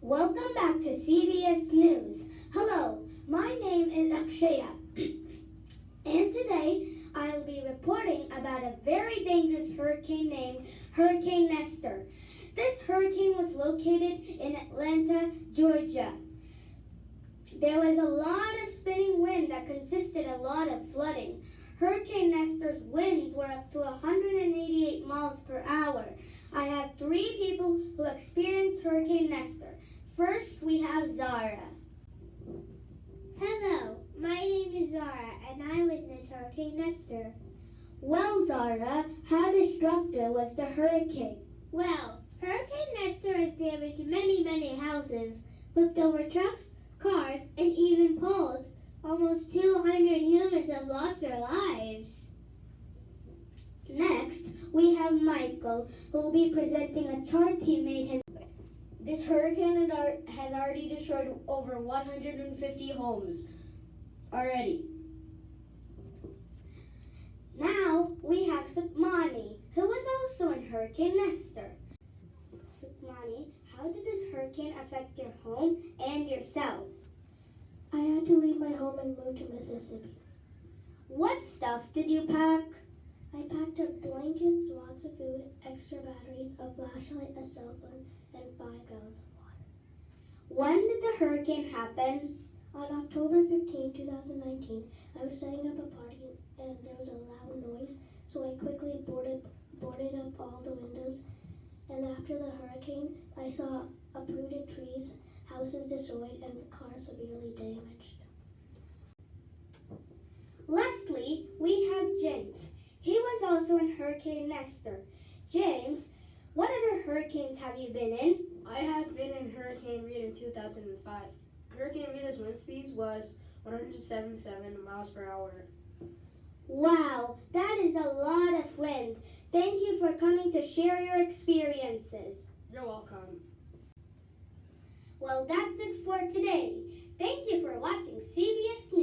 Welcome back to CBS News. Hello, my name is Akshaya, and today I'll be reporting about a very dangerous hurricane named Hurricane Nestor. This hurricane was located in Atlanta, Georgia. There was a lot of spinning wind that consisted a lot of flooding. Hurricane Nestor's winds were up to 188 miles per hour. I have three people who experienced Hurricane Nestor. First, we have Zara. Hello, my name is Zara and I witnessed Hurricane Nestor. Well, Zara, how destructive was the hurricane? Well, Hurricane Nestor has damaged many houses, flipped over trucks, cars, and even poles. Almost 200 humans have lost their lives. Next, we have Michael, who will be presenting a chart he made himself. This hurricane has already destroyed over 150 homes already. Now we have Sukmani, who was also in Hurricane Nestor. Sukmani, how did this hurricane affect your home and yourself? I had to leave my home and move to Mississippi. What stuff did you pack? I packed up blankets, lots of food, extra batteries, a flashlight, a cell phone, and 5 gallons of water. When did the hurricane happen? On October 15, 2019, I was setting up a party and there was a loud noise, so I quickly boarded up all the windows. And after the hurricane, I saw uprooted trees, houses destroyed, and cars severely damaged. Lastly, we have James. He was also in Hurricane Nestor. James, what other hurricanes have you been in? I had been in Hurricane Rita in 2005. Hurricane Rita's wind speed was 177 miles per hour. Wow, that is a lot of wind. Thank you for coming to share your experiences. You're welcome. Well, that's it for today. Thank you for watching CBS News.